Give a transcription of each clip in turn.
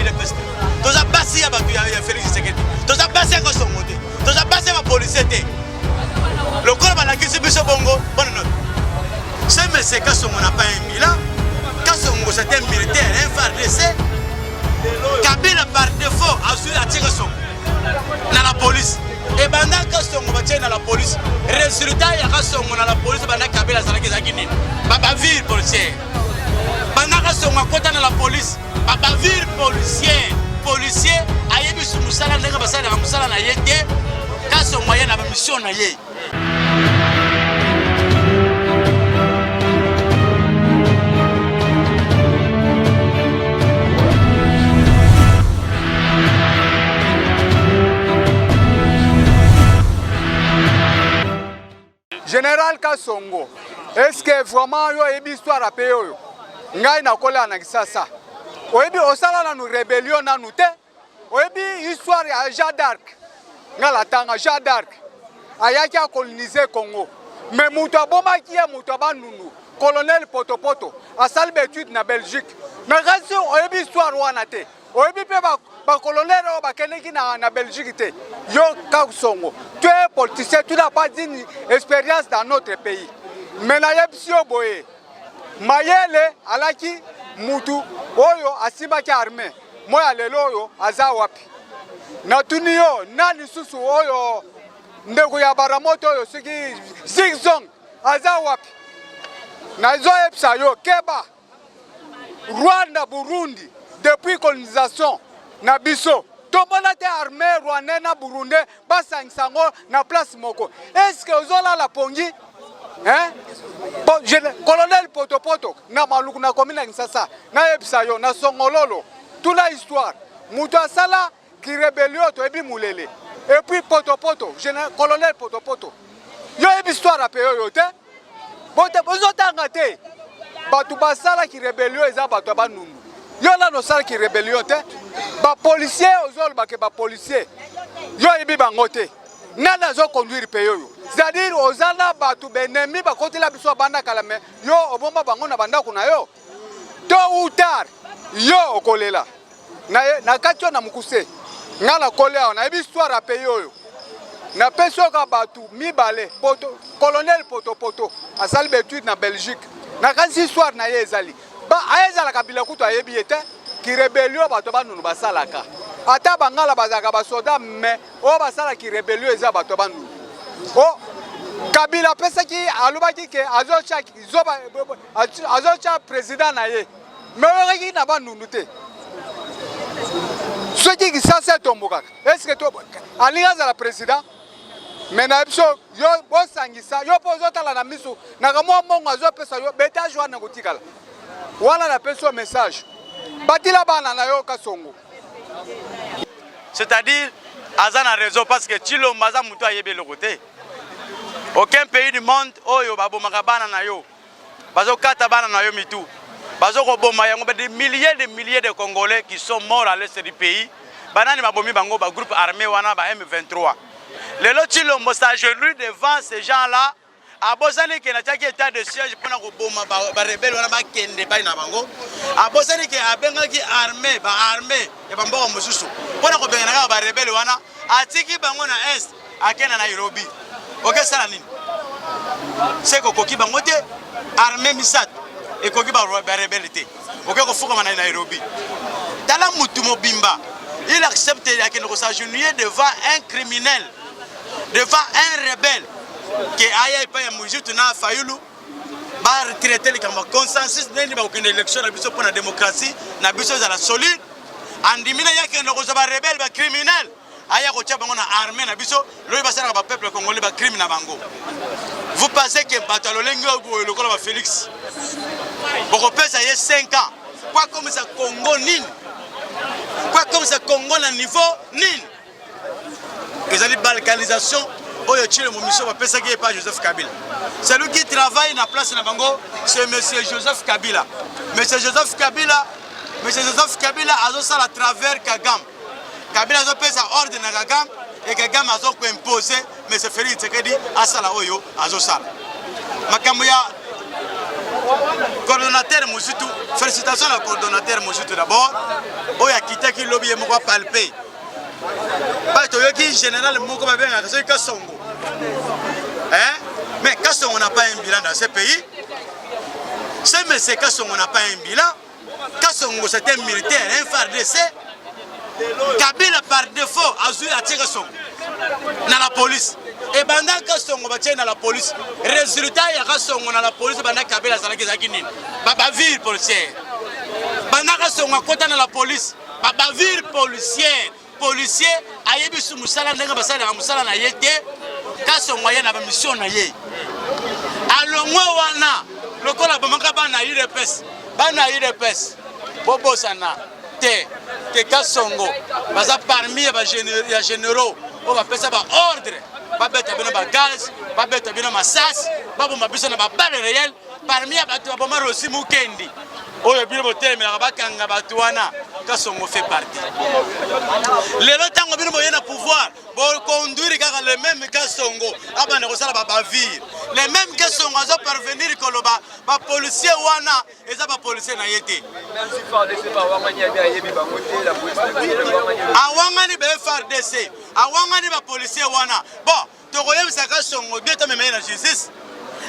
UDPS. Tous les passés à Félix Tshisekedi. Tous les passés à Songo. Tous les passés à policier. Le corps va la question de Bongo. Bonne note. Ce monsieur Kassongo n'a pas un Milan. Kassongo c'est un militaire, un FARDC. Kabila par défaut a su attirer son dans la police. Et pendant que Songo va tirer dans la police, résultat il y a Songo dans la police pendant Kabila Zalaki Zakini. Papa ville policier. Pendant que Songo côté dans la police, papa ville policier ayebi su musala ndenge basala na musala na yete. Kassongo ya na mission na ye. Général Kassongo, est-ce que vraiment il y a une histoire à payer? Il y a une histoire à nous rébellion à nous. Il y a une histoire à Jeanne d'Arc. Il y a Jeanne d'Arc. Il y a colonisé le Congo. Mais Moutouaboma qui est Moutouabanounou, colonel Potopoto, a salé l'étude en Belgique. Mais il y a une histoire à nous. Le colonel en Belgique, yo Kassongo, tu es politicien, tu n'as pas une expérience dans notre pays. Mais na yebsio boye, mayele alaki mutu oyo asibaki armée, moya lelo oyo aza wapi. Na tuniyo nani susu oyo ndeko ya baramoto oyo siki zigzong aza wapi. Na zo yebsa yo keba Rwanda Burundi depuis colonisation na biso tomona te armée rwandais na burundais basangisango na place moko. Est-ce que ozola la pongi hein bon colonel Potopoto na maluku na komina Kinshasa na yebisa yo na songololo toute la histoire mutu asala ki rébellion to ebi mulele et puis Potopoto colonel Potopoto yo ebi histoire a payo yo te bote bozotanga te batu basala ki rébellion eza batu banundu yo la no sala ki rébellion te ba policier ozol ba ke ba policier yo ebi bango te nana zo conduire payo yo c'est-à-dire ozala batu benemi ba kotela biso banda kala me yo obomba bango na banda kuna yo to utar yo okolela na katio na mukuse ngala kolea na ebi histoire a payo yo na peso ka batu mibale colonel Potopoto asali betude na Belgique na kasi histoire na ye ezali ba aezala kabila kutu ayebi ete ki rébellion bato banunu basalaka ata bangala bazaka basoda mais o basala ki rébellion eza bato banunu o kabila pesa ki alubaki ke azocha président na ye mais ki na banunu te ce qui ça c'est tomboka est-ce que to aliaza la président mais na biso yo bosangisa yo pozotala na misu na kamwa mongo azopesa yo beta joa na kotikala wala la peso message batila bana na yo Kassongo. C'est-à-dire azana raison parce que Chilo maza mutu ayebe le côté. Aucun pays du monde oyo babomaka bana na yo. Bazo kata bana na yo mitu. Bazo ko boma yango des milliers de Congolais qui sont morts à l'est du pays. Banani babomi bango ba groupe armé wana ba M23. Les lots Chilo s'agenouillent devant ces gens-là. A bosani ke na taki état de siège pour na ko boma ba rebelle wana ba kende ba na bango. A bosani ke abengaki armée ya bambo mosusu. Pour na ko benga ba rebelle wana atiki bango na est akena na Nairobi. OK sala nini? C'est ko koki bango te armée misat et koki ba rebelle te. OK ko fuka na Nairobi. Tala mutu mobimba. Il accepte de s'agenouiller devant un criminel, devant un rebelle. Que aya pa ya mujitu na fayulu ba retraiter le consensus neni ba ko élection na biso pour la démocratie na biso za la solide andimina yake no ko ba rebelle ba criminel aya ko tcha bango na armée na biso lo ba sala ba peuple congolais ba crime na bango. Vous pensez que batalo lengo le ko ba Félix boko pesa ye 5 ans quoi comme ça Congo nini quoi comme ça Congo na niveau nini ils ont dit balkanisation. C'est lui qui travaille dans la place de Bango, c'est M. Joseph Kabila. M. Joseph Kabila a ça à travers Kagame. Kabila a fait sa ordre dans Kagame et Kagame a imposé M. Félix Tshisekedi à Sala Oyo, à Zosala. Makamuya Coordonnateur Mosutu, félicitations à coordonnateur Mosutu d'abord. Oh, il y a quitté qui lobby et moi palpé. Pas de qui général Moko va bien à ce Kassongo. Hein? Mais Kassongo n'a pas un bilan dans ce pays. C'est mais c'est Kassongo n'a pas un bilan. Kassongo c'est un militaire, un FARDC. Kabila par défaut a joué à Kassongo dans la police. Et pendant Kassongo va dans la police, résultat il y a Kassongo dans la police pendant Kabila ça qui est Baba ville policière. Pendant Kassongo à côté dans la police, Baba ville policière. Policier ayebi su musala ndenga basala na musala na yete Kassongo ya na ba mission na ye. Alongwe wana lokola bamaka bana UDPS bobo sana te Kassongo baza parmi ya généraux on va faire ça ba ordre ba beta bino ba gaz ba beta bino masas ba bomba biso na ba balle réel parmi ya batu ba bomba rosi mukendi oyo bino botelemi na bakanga batu wana Kassongo fait partie. Les gens qui ont le pouvoir pour conduire les mêmes Kassongo, les mêmes Kassongo ont parvenir à les policiers wana et les policiers na yete. Même si FARDC pas Wangani la police Awangani be FARDC, Awangani ba policier wana. Bon, to koyem sa Kassongo bien to même la justice.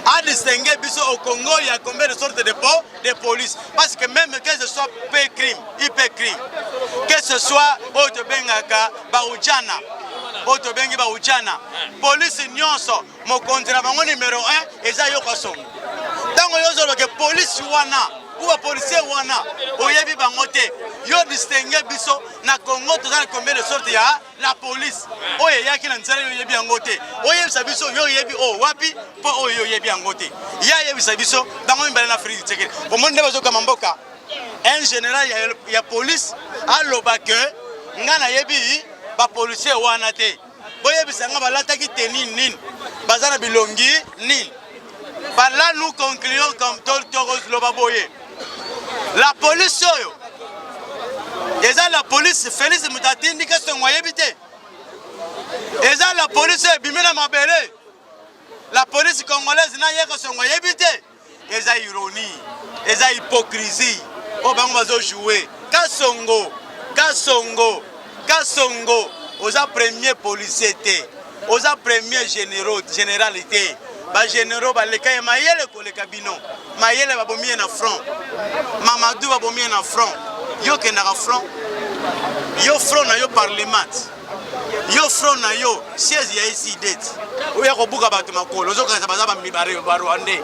À distinguer au Congo, il y a combien de sortes de police. Parce que même que ce soit crime, IP crime, que ce soit Otobengaka, Baoudjana, Otobengi Baoudjana, police nyonso, mon contraband numéro 1, et ça y est Kassongo. Tant que police wana, ou policier wana, oyebi bangote, yo distinguer biso na Congo toza combien de sortes ya la police. Oye yaki na nzala yo yebi angote. Oye biso yo yebi o wapi po oyo yebi angote. Ya yebi biso bango mbala na Afrique tsekele. Omonde bazo kama mboka. Un général ya police aloba que ngana yebi ba policier wana te. Boye bisanga balata ki teni nin. Bazana bilongi nin. Par là nous concluons comme Toros Lobaboye. La police oyo. Eza la police Félix Mutatindi Kassongo yebite. Eza la police Bimena Mabele. La police congolaise na ye Kassongo yebite. Eza ironie, eza hypocrisie. O bango bazo jouer. Kassongo. Oza premier policier té. Oza premier généralité. Ba généraux ba leka ya mayele ko leka bino. Mayele ba bomie na front. Mamadou ba bomie na front. Yo ke na front. Yo front na yo parlement. Yo front na yo siège ya ici date. Oya ko buka ba makolo. Ozo ka baza ba mibare ba Rwandais.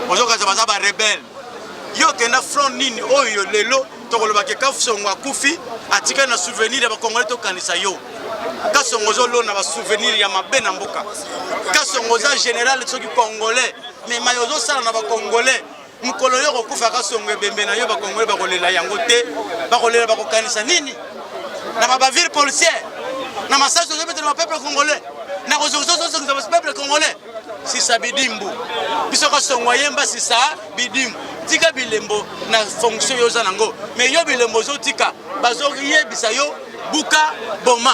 Ozo ka baza ba rebelle. Yo ke na front nini oyo lelo to ko lobake Kassongo akufi atika na souvenir ya ba Congolais to kanisa yo. Kassongo zolo na ba souvenir ya mabe na mboka. Kassongo za général soki congolais mais mayozo sala na ba congolais mukolo yo kokufa Kassongo ebembe na yo ba congolais ba kolela yango te ba kolela ba kokanisa nini na ba ville policière na massage de le peuple congolais na kozozo de peuple congolais si ça bidimbu biso Kassongo yemba si ça bidimbu tika bilembo na fonction yo za nango mais yo bilembo zo tika bazo yebisa yo buka boma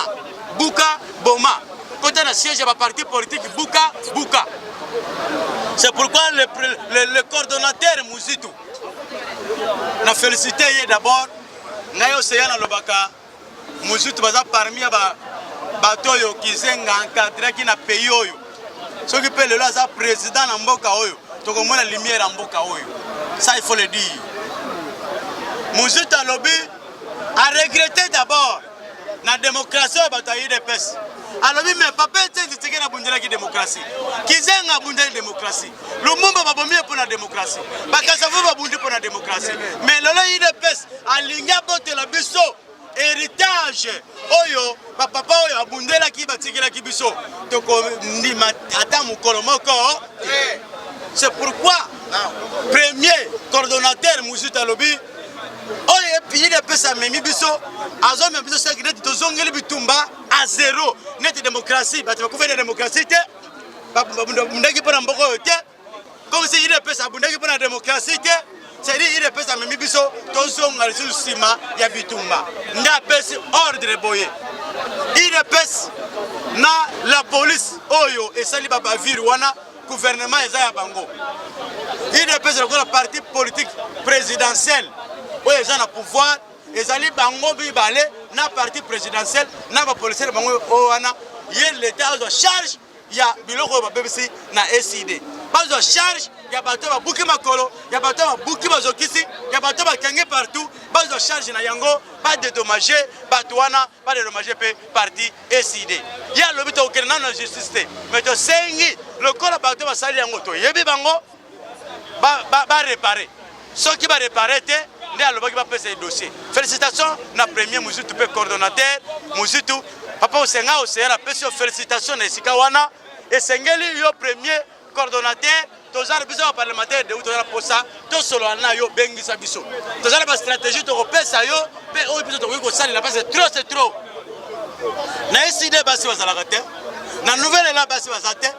côté na siège de parti politique buka. C'est pourquoi le coordonnateur Mousito n'a félicité d'abord Nayo Seyana Lobaka Mousito baza parmi ba batoyo kizenga encadré qui na pays oyo. Ce qui peut le là président na mboka oyo. To ko mona lumière na mboka oyo. Ça il faut le dire. Mousito Lobi a regretté d'abord la démocratie bataille de pes. Alors mais papa était dit na bundela ki démocratie. Kizenga bundela démocratie. Lumumba babomie pour la démocratie. Bakasavu babundi pour la démocratie. Mais lolo de pes alinga bote la biso héritage oyo papa oyo abundela ki batikela ki biso. To ko ndima ata mukolo moko. C'est pourquoi premier coordonnateur Mousito Lobi oye pays de pesa memi biso azo memi biso secret to zongeli bitumba à zéro net démocratie ba ko faire démocratie te ba bundaki pona mboko te comme si il pesa bundaki pona démocratie te c'est dire il pesa memi biso to zongali sur sima ya bitumba nda pesi ordre boye il pesa na la police oyo esali baba ville wana gouvernement eza ya bango UDPS c'est le parti politique présidentiel où ils ont le pouvoir. Ils allaient bango bibale na parti présidentiel na ba policier bango oana yé l'état de charge ya biloko ba BBC na SID pas de charge ya bato ba buki makolo ya bato ba buki bazokisi ya bato ba kenge partout pas de charge na yango pas de dédommager bato wana pas de dédommager pe parti SID ya lobi to okena na justice mais to sengi le corps bato ba sali yango to yebi bango ba réparer ceux qui va réparer te qui va passer dossier. Félicitations, na premier Mouzitou pe coordonnateur, Mouzitou, papa Osenga Osera, félicitations na Sikawana, et Sengeli yo premier coordonnateur, tozala biso parlementaire de tozala posa, to solo na yo bengisa biso. Tozala ba stratégie to repesa yo, pe o biso to ko sali la c'est trop. Na SID basi bazalaka te, na nouvelle là basi bazate,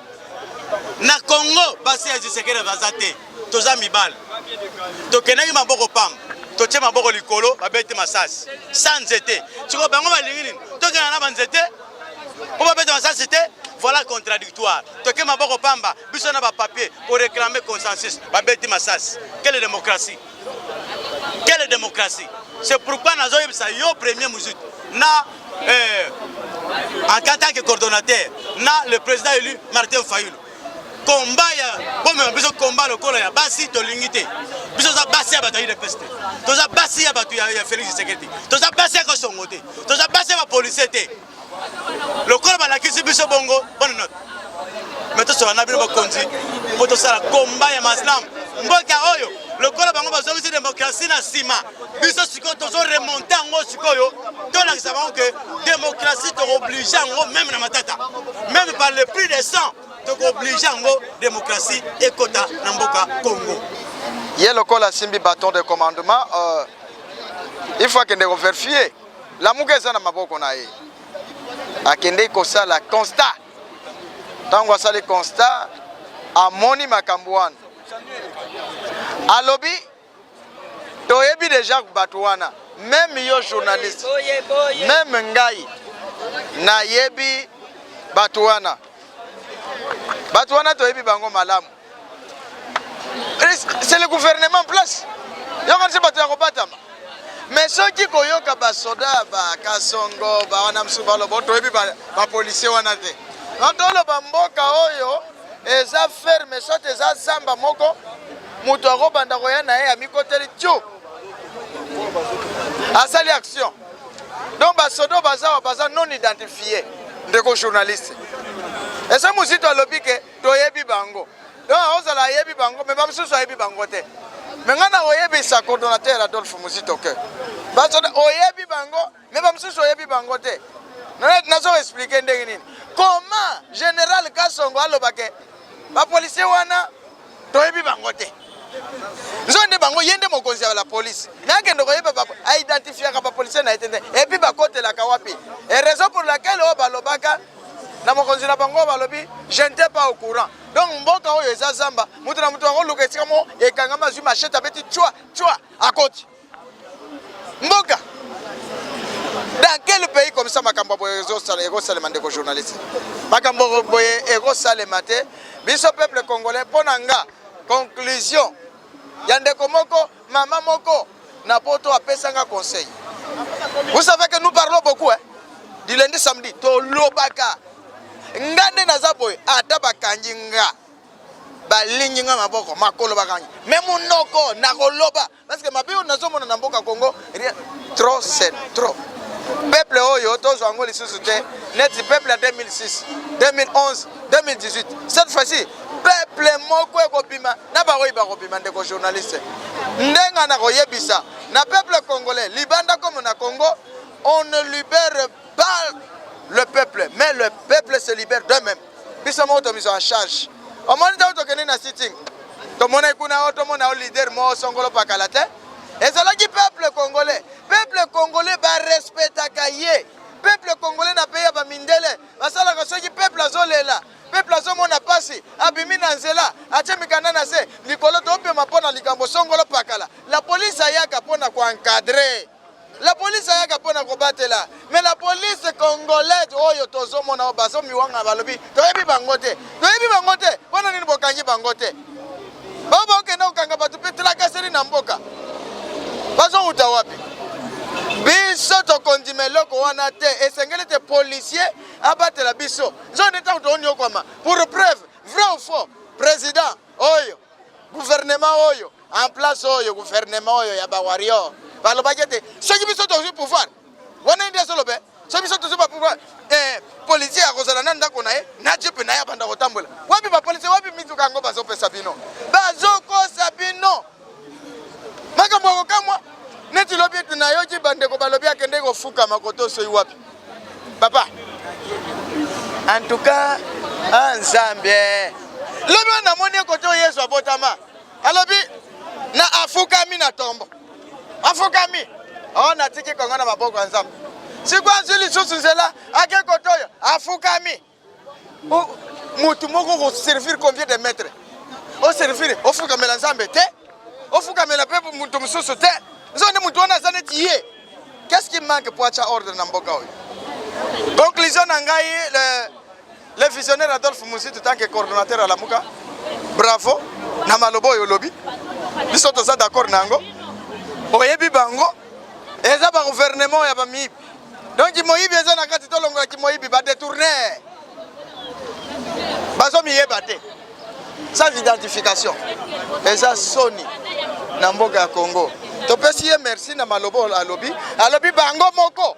na Congo basi ya Tshisekedi bazate, toza mibal. Tokenaki maboko pam. Toche maboko likolo babete masasi sans nzete tiko bango balingi nini tokena na banzete po babete masasi te voilà contradictoire toke maboko pamba biso na ba papier pour réclamer consensus babete masasi quelle démocratie c'est pourquoi nazo yebisa yo premier Mouzitou na en tant que coordonnateur na le président élu Martin Fayulu combat ya bon mais biso combat le kolo ya basi to lingité biso za basi ya bataille de peste to za basi ya batu ya Félix Tshisekedi to za basi ya Kasongo te to za basi ya police te le kolo ba la kisi biso bongo bonne note mais to so na bino konzi poto sala combat ya maslam mboka oyo le kolo bango bazo bisi démocratie na sima biso siko to zo remonter ngo sikoyo to na kisaba que démocratie to oblige ngo même na matata même par le prix de sang donc oblige à démocratie et quota Namboka Congo. Il y a le col à Simbi bâton de commandement. Il faut qu'il ait vérifié. La mougueza n'a pas beaucoup naïe. A kende kosa la constat. Tant qu'on a le constat, à Moni Makambouane. À lobby, toyebi déjà Batouana. Même yo journaliste, même Ngaï, na yebi Batouana. Batouana toyebi bango malamu. C'est le gouvernement en place. Yokanse batouya batama. Mais ceux qui koyoka ba soda ba Kasongo ba wana msuba lo boto toyebi ba policier wana te. Antolo ba mboka oyo eza ferme sote eza samba moko mutu akobanda koyana ye amikoteli tio. Asali action. Donc ba sodo baza non identifié ndeko journaliste. Et ça Mouzitou alobi ke toyebi bango. Donc ozala yebi bango mais ba msusu yebi bango te. Mais ngana oyebi sa coordonnateur Adolphe Mouzitou ke. Ba sodo oyebi bango mais ba msusu yebi bango te. Nazo expliquer ndenge nini. Comment général Kasongo alobake ba policier wana toyebi bango te. Nzonde bango yende mokonzi ya la police. Nake ndoko yeba ba identifier ka policier na etende et puis ba côté la kawapi. Et raison pour laquelle o balobaka na mokonzi na bango balobi je n'étais pas au courant. Donc mboka oyo eza zamba mutu na mutu ngo luka esika mo ekanga mazwi machete abeti chwa akoti. Mboka dans quel pays comme ça makambo boye ego salema ndeko journaliste. Makambo boye ego salema te biso peuple congolais ponanga conclusion yandeko moko mama moko na poto apesanga conseil. Vous savez que nous parlons beaucoup du lundi samedi to lobaka ngande na zaboy ata bakanji nga balingi nga maboko makolo bakanji même monoko na koloba parce que mabio nazomona na mboka Congo trop c'est trop peuple oyo tozo ngo lisusu te net peuple à 2006 2011 2018 cette fois-ci peuple moko ekobima na baoyi bakobima ndeko journaliste ndenga na koyebisa na peuple congolais libanda comme na Congo on ne libère pas le peuple mais le peuple se libère d'eux-mêmes biso mo to mise en charge o moni to kene na sitting to mona kuna o to mona o leader mo songolo pakala te ezalaki peuple congolais ba respecta kaye peuple congolais na pays ba mindele basala ka soki peuple azolela peuple azomona pasi abimi na nzela atemikana na se likolo to pe mapona likambo songolo pakala la police ayaka pona ko encadrer la police ayaka pona ko batela mais la police congolaise oyo tozomona o bazo miwanga balobi toyebi bangote pona nini bokangi bangote Baba okenda okanga batu pe trakaseri na mboka. Bazo uta wapi? Biso to kondime loko wana te esengeli te policier abatela biso. Zo neta utoni okoma. Pour preuve, vrai ou faux, président oyo, gouvernement oyo, en place oyo, gouvernement oyo ya bawario. Balobakete, ceux qui biso to pouvoir. Wana ndia solobe. Ceux qui biso to pouvoir. Policier akozala nanda kona na jepe na ya banda kotambola. Wapi ba policier wapi mituka ngo bazo pesa bino. Bazo ko sabino. Makambo kokamwa. Neti lobi na yoji bande ko balobi akende ko fuka makoto so wapi. Papa. En tout cas, ensemble. Lobi na moni koto Yesu abotama. Alobi na afuka mi na tombo. Afuka mi. Oh na tiki kongo na maboko ensemble. Si kwa nzili susu nzela ake kotoyo afuka mi. Mutu moko ko servir combien de mètres? O servir ofuka mela nzambe te. Ofuka mela pepo mutu mususu te. Qu'est-ce qui manque pour avoir ordre dans Mboka? Conclusion Nangaï, le visionnaire Adolphe Moussi, en tant que coordonnateur à la Mouka. Bravo. Namalobo et lobby. Nous sommes tous d'accord Nango. Oyebi Bango. Et ça, le gouvernement a mis. Donc, il m'a dit qu'il va détourner. Bazo miye bate. Sans identification. Et ça, Sony. Namboka Congo. Topesi merci na malobo alobi bango moko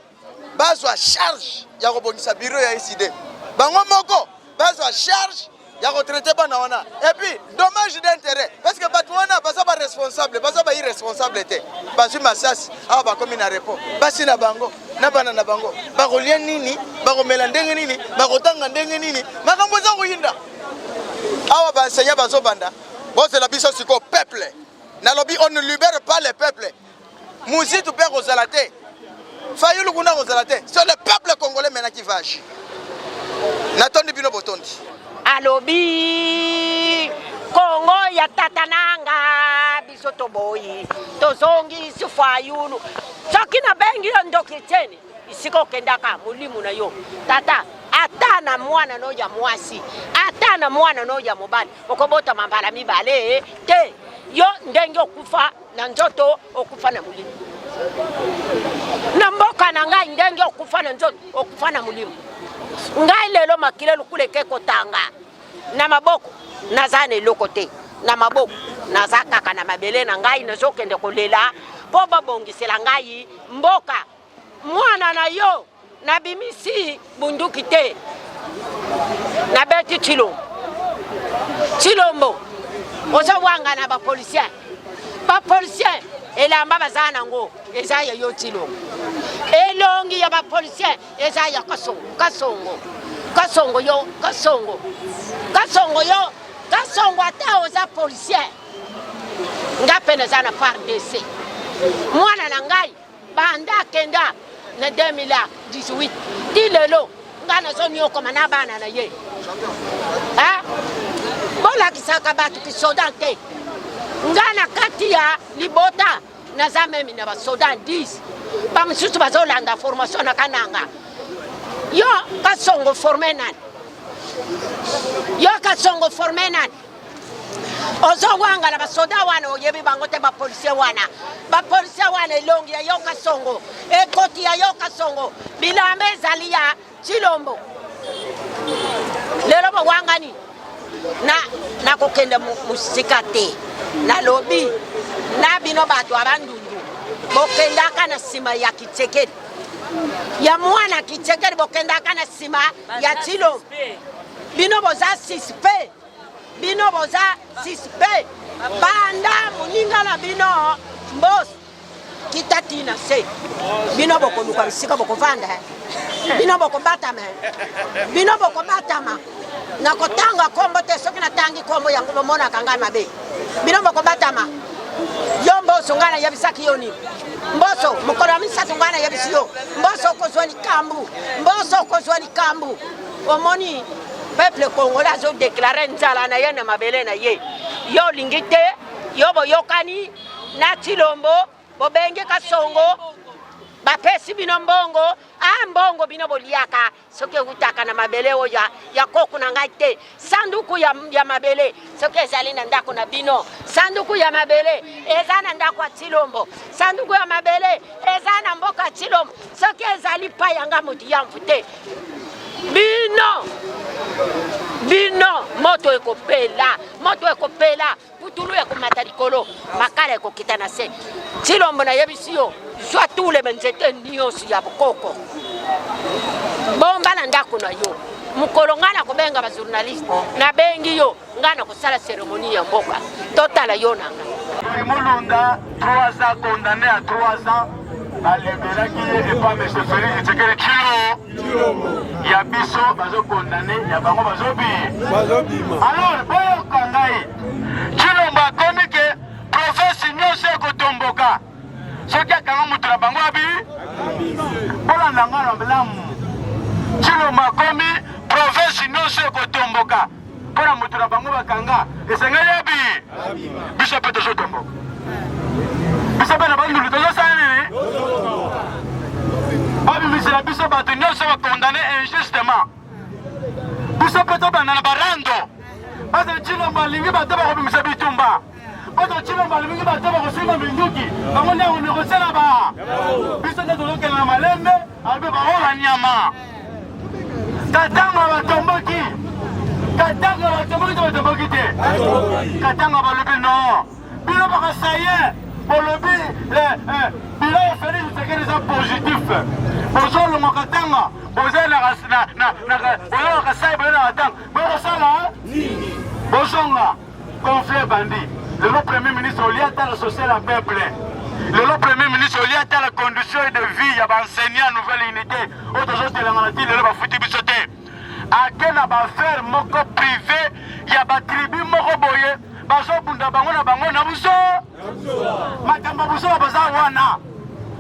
bazwa charge ya kobongisa bureau ya ICD bango moko bazwa charge ya retraiter bana wana et puis dommage d'intérêt parce que batu wana baza ba responsable baza ba irresponsable te bazwi masasi awa bakomi na repos basi na bango na bana na bango bakolia nini bakomela ndenge nini bakotanga ndenge nini makambo za kuyinda awa ba enseignant bazobanda bozela biso siko peuple. On ne libère pas le peuple. Mouzi tu peux rozalate. Fayulu kuna rozalate. C'est le peuple congolais maintenant qui va agir. Natondi bino botondi. Alobi Congo ya tatananga bisoto boyi. Tozongi sufayulu. Sakina bengi ndoki teni. Isiko kendaka mulimu na yo. Tata atana mwana no ya mwasi. Atana mwana no ya mobali. Okobota mambala mibale te. Yo ndenge okufa na nzoto okufa na mulimu. Na mboka na ngai ndenge okufa na nzoto okufa na mulimu. Ngai lelo makile lukuleke kotanga. Na maboko nazane lokote. Na maboko nazaka na mabele na ngai nazokende kolela po babongisela ngai mboka. Mwana na yo na bimisi bunduki te. Na beti Chilombo. Oza wanga na ba policier elamba bazana ngo ezaya yo Chilombo elongi ya ba policier ezaya kasongo ata oza policier ngapene zana par DC mwana na ngai banda kenda na 2018 dilelo ngana zoni okoma na bana na ye bola kisaka batu kisodante ngana kati ya libota na zamemi na basodan 10 bamsusu bazolanda formation na kananga yo kasongo formenan ozongwanga na basoda wana oyebi bango te ba policier wana elongi ya yo kasongo ekoti ya yo kasongo bilambe ezali ya Chilombo lelo bawangani na kokende musika te na lobi na bino bato abandundu bokendaka na sima ya Kitsekedi ya mwana Kitsekedi bokendaka na sima ya Chilombo bino boza sispe banda muninga na bino mbos kitatina se bino bokoluka bisika bokovanda bino bokobatama na kotanga kombo te soki na tangi kombo yango bomona kanga mabe bino bokobatama yo mboso ngana yabisaki yoni mboso mukora misatu ngana yabisiyo mboso kozwa likambu omoni peuple congolais zo déclarer nzala na ye na mabele na ye yo lingite yo boyokani na Chilombo bobenge kasongo bapesi bino mbongo mbongo bino boliaka soki utaka na mabele oyo ya koku na ngai te. Sanduku ya mabele soki ezali na ndako na bino, sanduku ya mabele eza na ndako ya Tshilombo, sanduku ya mabele eza na mboka Tshilombo soki ezali pa yanga moto ya mvute bino moto ekopela putulu ekomata likolo makala ekokita na se. Tshilombo na yebisi yo zwa tule benzete nyonso ya bokoko bomba na ndako na yo mukolo ngana kobenga ba journaliste na bengi yo ngana kosala cérémonie ya mboka totala yo nanga Mulunda 3 ans condamné à 3 ans à l'Eberaki et pas M. Félix Tshisekedi Tshilombo ya biso bazo condamné ya bango bazo bima. Alors boyo kangai Tshilombo akomi ke province nyonso ekotomboka soki akanga mutu na bango abi bolanda nga na belamu. Tshilombo akomi province nyonso ekotomboka mpona mutu na bango bakanga esengeli abi biso mpe tozotomboka biso mpe na bandulu tozosala nini babimisela biso bato nyonso bakondane injustement biso mpe tobanda na barando bato Tshilombo alingi bato bakobimisa bitumba bato Tshilombo alingi bato bakosimba minduki bango nde akonegosie na ba biso nde tozokende na malembe albe baola nyama katanga batomboki katanga batomboki to batomboki te katanga balobi no bino bakasaye bolobi bilo ya Félix Tshisekedi eza positif bozolonga katanga bozala na kasaye boye na katanga bokosala bozonga conflit bandi lelo premier ministre olia tala social ya peuple lelo premier ministre olia tala condition de vie ya baenseignant nouvelle unité oyo tozotelanga na ti lelo bafuti biso te ake na baaffaire moko privé ya batribu moko boye bazobunda bango na bango na buso makambo buso baza wana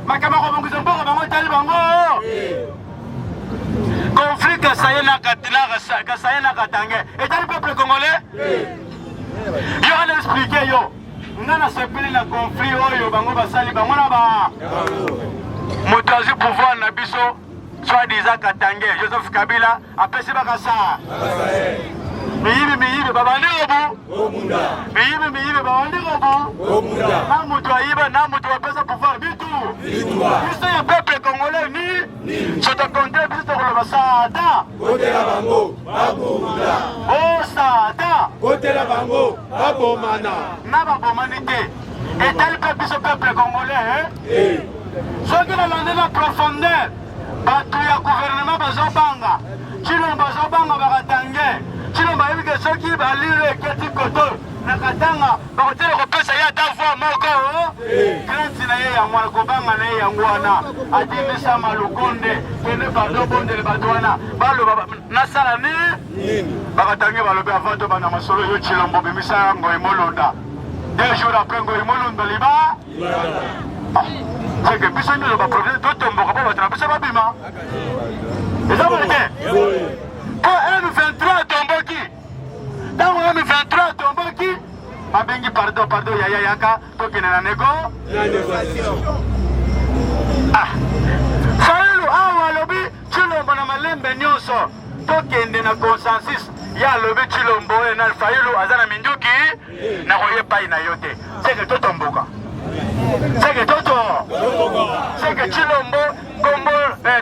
makambo kobongisa mboka bango etali bango conflit kasaye na katange etali peuple congolais yo ana explique yo nga na sepeli na conflit oyo bango basali bango na ba moto azwi pouvoir na biso soi-disant Katange Joseph Kabila apesi bakasa miyibi babandi obu miyibi babandi obu na mutu ayiba na mutu apesa pouvoir bitu biso ya peuple congolais ni soto konte biso tokoloba sata kotela bango babomana o sata kotela bango babomana na babomani te etali mpe biso peuple congolais soki nalande na profondeur bato ya gouvernement bazobanga Tshilombo bazobanga bakatange Tshilombo ayebi ke soki balire eketi koto na katanga bakotela kopesa ye ata voi moko grâce na ye yango wana kobanga na ye yango wana adimbisa malukonde kende badobondele bato wana baloba nasala nini bakatange balobi avant tobanda masolo yo Tshilombo bimisa yango emolonda 2 jours après ngo emolonda liba c'est que biso nyo ba projet totomboka po bato na biso babima eza boye te po M23 tomboki ntango M23 tomboki babengi pardon yayaka tokende na nego Fayulu awa alobi Tshilombo na malembe nyonso tokende na consensus ya alobi Tshilombo na Fayulu aza na minduki na koyepai na yo te c'est que totomboka c'est que toto c'est que Tshilombo kombo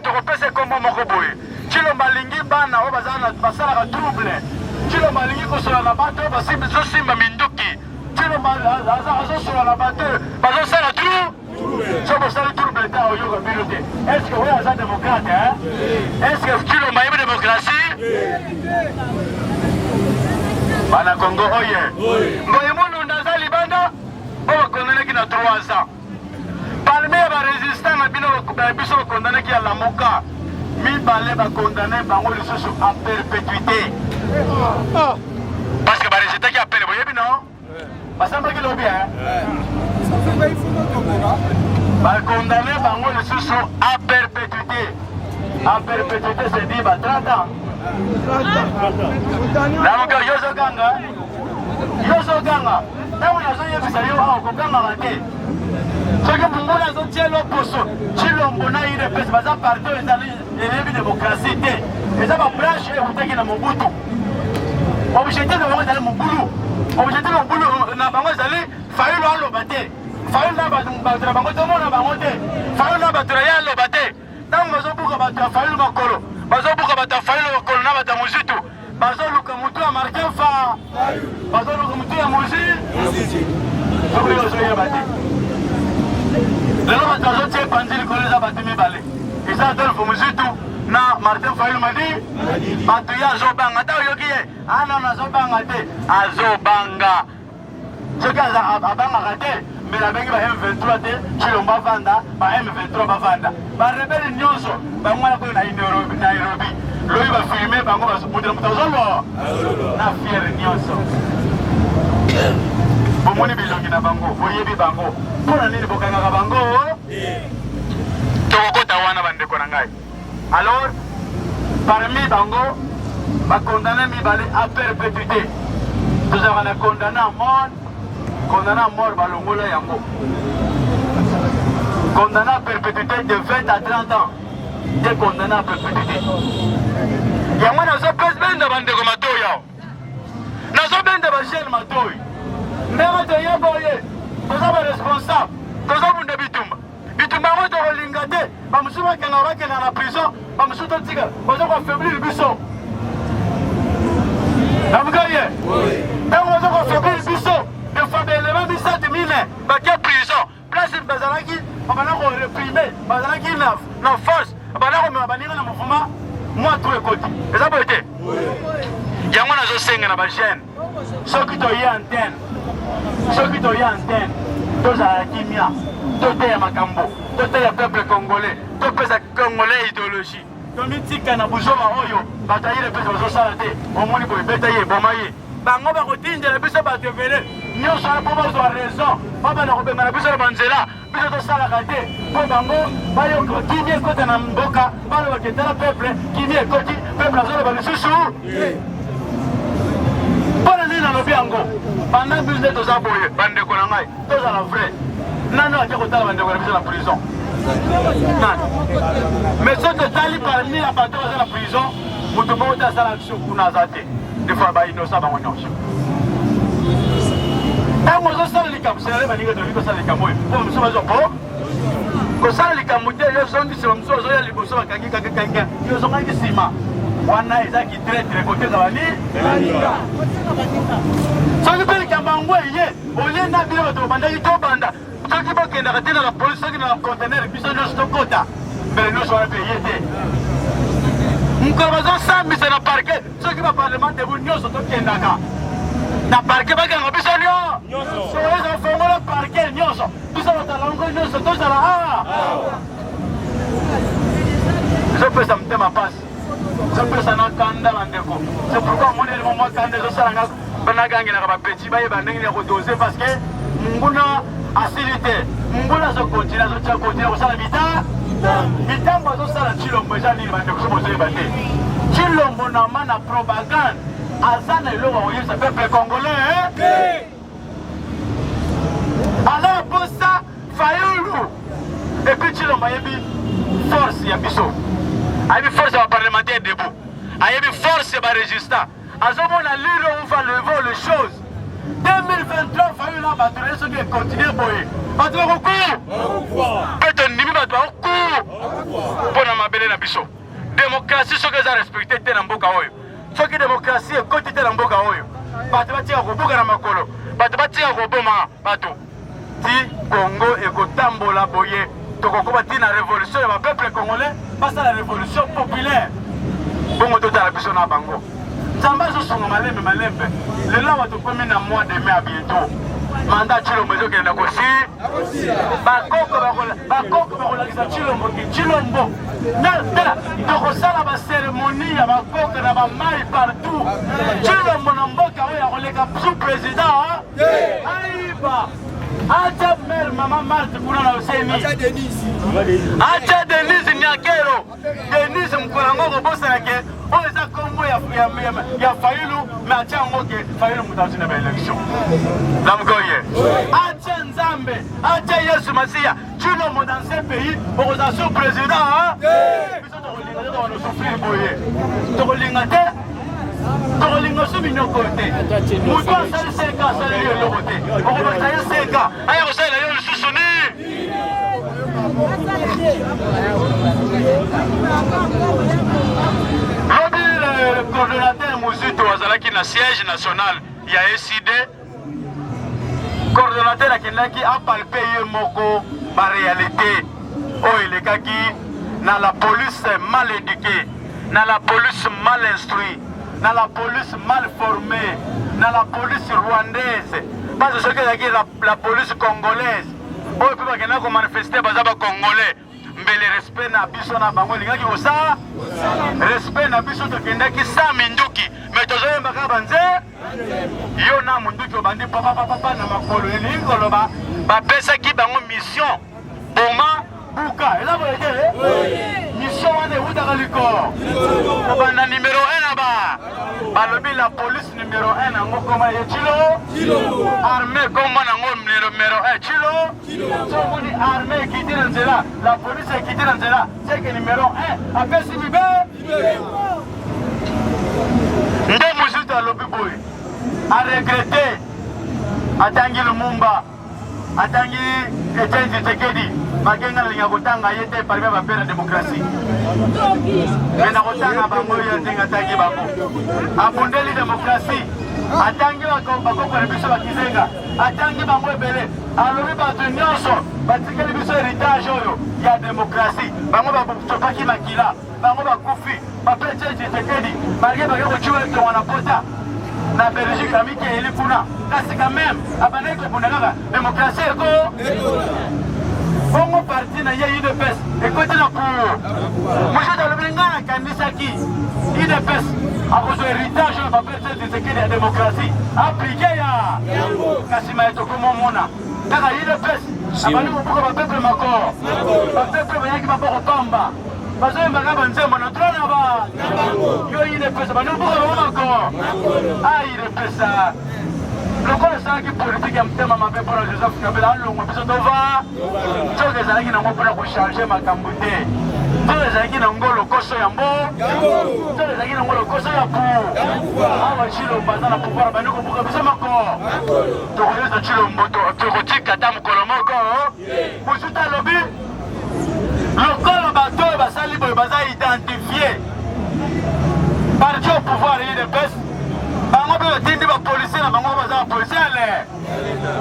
tokopesa kombo moko boye Tshilombo alingi bana oyo basalaka trouble Tshilombo alingi kosola na bato bazosimba minduki Tshilombo azosola na bato bazosala so bosali trouble ta oyoka bino te est ce que oyo aza démocrate est ce que Tshilombo ayebi démocratie bana Congo oye ngoye mulunda aza libanda oyo bakondamnaki na 3 ans parmi ya barésistant na bino biso bakondamnaki ya lamuka mibale bakondamne bango lisusu en perpétuité parce que barésistaki apele boyebi no basambaki lobi bakondamne bango lisusu en perpétuité c'est dit ba 30 ans lamuka yozoganga ntango nazoyebisa yo awa kokangaka te Ce que pour moi, ils ont tiré l'opposé. Chilombo na UDPS, parce que partout, ils ont une démocratie. Ils ont une branche et vous avez mon bouton. Objectif de vous aller mon boulot. Objectif de mon boulot, na bango zali, fayu lo alo bate. Fayu na batura bango tomo na bango te. Fayu na batura ya alo bate. Tant bazo buka batura fayu makolo. Bazo buka batura fayu makolo na bata muzitu. Bazo luka mutu a marqué fa. Bazo luka mutu ya muzi. Sokuri bazo ya bate. Lelo batazo tie panzili koleza bate mi bale. Isa Adolfo muzitu na Martin Fayulu madi bato ya azobanga ta oyoki ye non azobanga te azobanga soki abangaka te mbela bengi ba M23 te Chilombo bavanda ba M23 bavanda barebeli nyonso bango wana koyo na Nairobi loyi bafilme bango moto ozoloa na fiere nyonso bomoni bilongi na bango boyebi bango mpona nini bokangaka bango tokokota wana bandeko na ngai. Alors, parmi Bango, va condamner Mibale à perpétuité. Nous avons condamné à mort Balongola Yango. Condamné à perpétuité de 20 à 30 ans. Des condamnés à perpétuité. Yango n'a pas besoin de Bandeko Matoya. N'a pas besoin de Bachel Matoy. N'a pas besoin de Boye. Nous sommes responsables. Nous sommes de Bitumba. Bitumba moto rolingate. Bamusuma kanga kena na prison. Bamusuto tika. Bazo ko affaiblir biso. Namgaye. Tango bazo ko affaiblir biso. De fois de éléments bisate mine. Bakia prison. Place bazalaki. Abana ko réprimer. Bazalaki na force. Abana ko mabaninga na mouvement. Moi tout ekoti. Eza boete. Yango na zo senga na ba jeune. Soki to ye antenne. Soki to ye antenne. Toza kimia. Tote ya makambo. Tote ya peuple congolais. Topesa congolais idéologie. Tomitika na buzoma oyo. Bataille pesa bazo sala te. Omoni boy betaye bomaye. Bango ba kotinjela biso ba tevele. Nyonso ala po bazo raison. Baba na kobema na biso na banzela. Biso to sala kate. Po bango bayo kimie kota na mboka. Balo ba ketala peuple kimie koti peuple azolo ba lisusu. Bona nina lobi yango. Pendant business to zaboye bande ko na ngai. To za la vrai. Nano a kotala bande ko na biso na prison. Mais ce que Tali parmi la bateau à la prison, vous devez monter à la action pour nous attaquer. Des fois, il nous a pas monté. Quand vous avez les camots, c'est la manière de vivre ça les camots. Pour nous sommes au quand ça les camots, ils sont dit c'est comme ça, ils ont besoin de quelqu'un, ils ont dit ciment. Wana eza qui traite les côtés de la ligne. Ça veut dire que Mangwe yé, au lieu d'habiller au banda, il tombe banda. Ceux qui vont qui n'arrêtent dans la police, ceux qui dans le conteneur, ils sont juste au côté. Mais nous sommes payés. Nous commençons ça, mais c'est dans le parquet. Ceux qui vont parlement de vous, nous sommes qui n'ont pas. Dans le parquet, pas qu'on a besoin de nous. Sur les enfants, le parquet, nous sommes. Nous sommes dans la langue, nous sommes tous dans la. Je peux ça me faire ma passe. Je peux ça n'a qu'un d'avant. C'est pourquoi mon élément, moi, quand les autres banagangi na ba petit ba yeba ndenge ya kodoser parce que nguna asilité nguna zo continue zo tia continue ko sala mita mitambo zo sala Chilombo ja nini bande ko zo yebate Chilombo na mana propagande azana lo wa yesa peuple congolais alors pour ça Fayulu et puis Chilombo yebi force ya biso ayebi force ya parlementaire debout ayebi force ya résistant. Azomon a lu on va lever les choses. 2023, il faut battre ceux qui continuent à boyer. Battre au cours. Peut-être nimi battre au cours. Pour la mabelle na biso. Démocratie, ceux qui ont respecté dans Mboka Oyo. Ceux qui démocratie est côté dans Mboka Oyo. Battre bâtir au Boka na Makolo. Battre bâtir au Boma. Battre. Ti Congo et Kotambola boyer. Toko bâtir la révolution et le peuple congolais passe à la révolution populaire. Bon, tout à la biso na Bango. Zamba songa malembe malembe. Le là va te commettre un mois de mai à bientôt. Mandat Chilombo qui est négocié. Bakoko bakolakisa Chilombo ki Chilombo. Nala tokosala ba cérémonie ya bakoko na ba mai partout. Chilombo na mboka oyo akoleka sous président. Aiba. Acha mère maman Marthe kuna na Oseni. Acha Denise Nyakero. Denise mkolango ko bosa yake. On les a combo ya Fayulu mais acha ngoke Fayulu mutazina ba élection. Namgoye. Acha nza Nzambe, atia Yesu Masia, tu l'homme dans ce pays, pour son président, hein? On souffrir boyer. Tokolinga so minyoko te. Mutu asali 5 ans asali yo eloko te. Okobakisa ye 5 ans. Aya kosalela yo lisusu ni. Lobi le coordonnateur Mouzito azalaki na siège national ya SID. Coordonnateur akendaki apalpe ye moko ba réalité oyo elekaki na la police mal éduquée, na la police mal instruite, na la police mal formée, na la police rwandaise. Parce que ce que la police congolaise, oyo pe bakenda ko manifester baza ba congolais. Mbele respect na biso na bango lingaki kosa. Respect na biso tokendaki sa minduki. Mais tozoyemba ka banze. Yo na munduki obandi papa na makolo elingi koloba bapesaki bango mission boma buka eza boyekele mission wana ewutaka likolo kobanda numéro 1 na balobi la police numéro 1 nango koma ye Chilo armée kombo nango numéro 1 Chilo sokoni armée ekiti na nzela la police ekiti na nzela seke numéro 1 apesi bibe nde Mouzito alobi boye a regretté atangi Lumumba atangi Etienne Tshisekedi bagenga linga kotanga yete parmi ba la démocratie mais na kotanga bango ya ndenga tangi bango abundeli démocratie atangi bako kwa biso bakizenga atangi bango ebele alobi bato nyonso batikeli biso héritage oyo ya démocratie bango batopaki makila bango bakufi bape Tshisekedi malgré bake kochiwa etonga na pota na Belgique amiki eli kuna kasi quand même abandaki kobunda kaka démocratie eko bongo parti na ye UDPS ekoti na pour Mouzito alobi nga nakanisaki UDPS akozwa héritage oyo bapesa Tshisekedi ya démocratie aplike ya kasi ma etokomomona kaka UDPS abandi kobuka bapeple makor bapeple bayaki baboko pamba bazoyembaka banzembo na tro na ba yo UDPS bandi kobuka bango makor UDPS lokola esalaki politike ya motema mabe mpona Joseph Kabila alongo biso tova soki ezalaki nango mpona kochange makambo te soki ezalaki nango lokoso ya mbo soki ezalaki nango lokoso ya pu awa Chilombo aza na pouvoir bandi kobuka biso moko tokoyoza Chilombo tokotika ata mokolo moko Mouzito alobi lokola bato oyo basali boye baza identifie parti au pouvoir UDPS bango mpe batindi bapolisier na bango baza bapolisier ale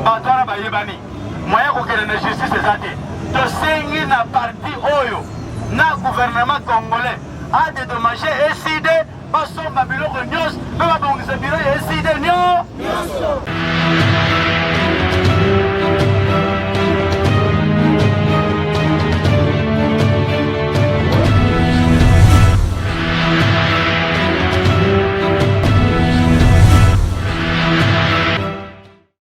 bato wana bayebani moyen kokende na justice eza te tosengi na parti oyo na gouvernement congolais adedommage SID basomba biloko nyonso mpe babongisa biro ya SID nyonso